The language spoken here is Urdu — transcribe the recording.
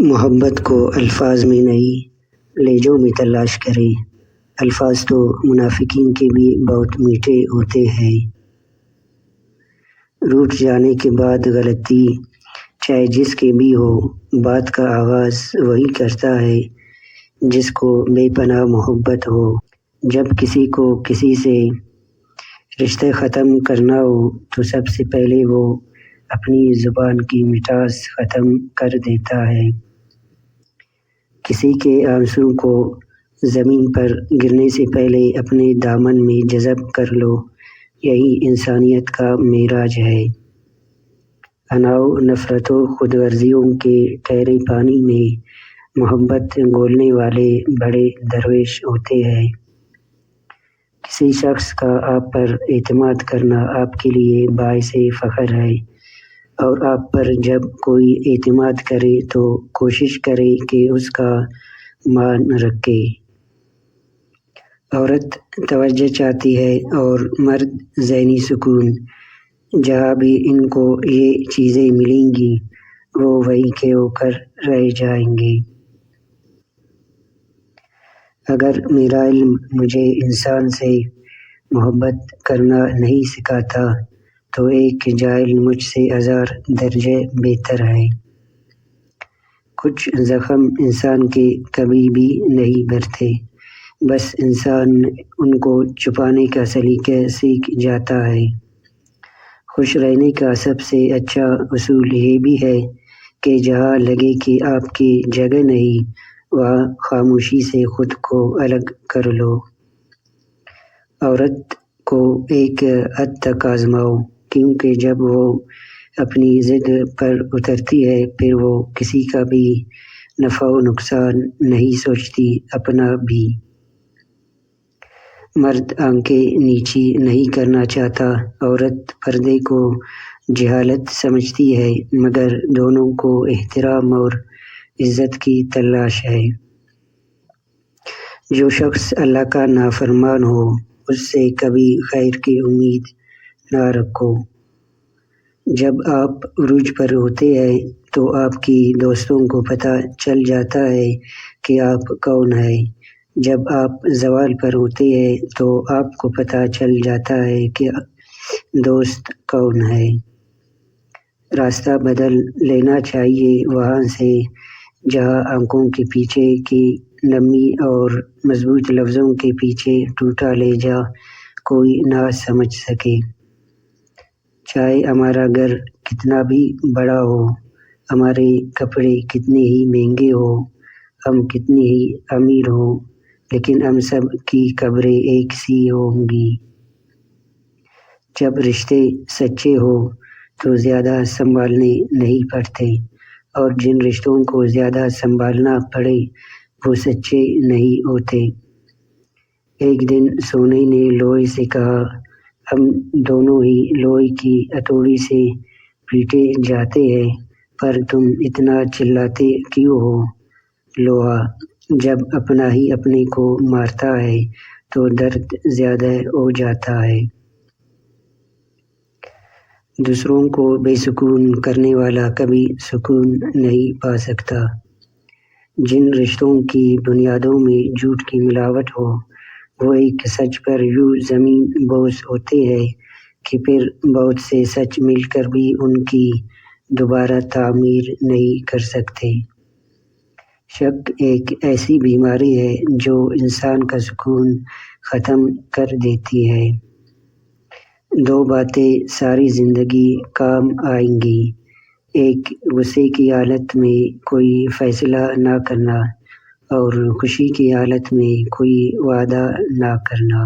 محبت کو الفاظ میں نہیں لہجوں میں تلاش کریں۔ الفاظ تو منافقین کے بھی بہت میٹھے ہوتے ہیں۔ روٹھ جانے کے بعد غلطی چاہے جس کی بھی ہو، بات کا آغاز وہی کرتا ہے جس کو بے پناہ محبت ہو۔ جب کسی کو کسی سے رشتے ختم کرنا ہو تو سب سے پہلے وہ اپنی زبان کی مٹھاس ختم کر دیتا ہے۔ کسی کے آنسو کو زمین پر گرنے سے پہلے اپنے دامن میں جذب کر لو، یہی انسانیت کا معراج ہے۔ اناؤ نفرتوں خود غرضیوں کے ٹھہرے پانی میں محبت گھولنے والے بڑے درویش ہوتے ہیں۔ کسی شخص کا آپ پر اعتماد کرنا آپ کے لیے باعث فخر ہے، اور آپ پر جب کوئی اعتماد کرے تو کوشش کرے کہ اس کا مان رکھے۔ عورت توجہ چاہتی ہے اور مرد ذہنی سکون۔ جہاں بھی ان کو یہ چیزیں ملیں گی وہ وہیں کے ہو کر رہ جائیں گے۔ اگر میرا علم مجھے انسان سے محبت کرنا نہیں سکھاتا تو ایک جاہل مجھ سے ہزار درجے بہتر ہے۔ کچھ زخم انسان کے کبھی بھی نہیں بھرتے، بس انسان ان کو چھپانے کا سلیقہ سیکھ جاتا ہے۔ خوش رہنے کا سب سے اچھا اصول یہ بھی ہے کہ جہاں لگے کہ آپ کی جگہ نہیں، وہاں خاموشی سے خود کو الگ کر لو۔ عورت کو ایک حد تک آزماؤ، کیونکہ جب وہ اپنی ضد پر اترتی ہے پھر وہ کسی کا بھی نفع و نقصان نہیں سوچتی، اپنا بھی۔ مرد آنکھیں نیچی نہیں کرنا چاہتا، عورت پردے کو جہالت سمجھتی ہے، مگر دونوں کو احترام اور عزت کی تلاش ہے۔ جو شخص اللہ کا نافرمان ہو اس سے کبھی خیر کی امید نہ رکھو۔ جب آپ عروج پر ہوتے ہیں تو آپ کی دوستوں کو پتہ چل جاتا ہے کہ آپ کون ہیں۔ جب آپ زوال پر ہوتے ہیں تو آپ کو پتہ چل جاتا ہے کہ دوست کون ہے۔ راستہ بدل لینا چاہیے وہاں سے جہاں آنکھوں کے پیچھے کی نمی اور مضبوط لفظوں کے پیچھے ٹوٹا لہجہ کوئی نہ سمجھ سکے۔ چاہے ہمارا گھر کتنا بھی بڑا ہو، ہمارے کپڑے کتنے ہی مہنگے ہوں، ہم کتنے ہی امیر ہوں، لیکن ہم سب کی قبریں ایک سی ہوں گی۔ جب رشتے سچے ہوں تو زیادہ سنبھالنے نہیں پڑتے، اور جن رشتوں کو زیادہ سنبھالنا پڑے وہ سچے نہیں ہوتے۔ ایک دن سونے نے لوہے سے کہا، ہم دونوں ہی لوہے کی ہتھوڑی سے پیٹے جاتے ہیں، پر تم اتنا چلاتے کیوں ہو؟ لوہا جب اپنا ہی اپنے کو مارتا ہے تو درد زیادہ ہو جاتا ہے۔ دوسروں کو بے سکون کرنے والا کبھی سکون نہیں پا سکتا۔ جن رشتوں کی بنیادوں میں جھوٹ کی ملاوٹ ہو وہ ایک سچ پر یوں زمین بوس ہوتے ہیں کہ پھر بہت سے سچ مل کر بھی ان کی دوبارہ تعمیر نہیں کر سکتے۔ شک ایک ایسی بیماری ہے جو انسان کا سکون ختم کر دیتی ہے۔ دو باتیں ساری زندگی کام آئیں گی، ایک غصے کی حالت میں کوئی فیصلہ نہ کرنا اور خوشی کی حالت میں کوئی وعدہ نہ کرنا۔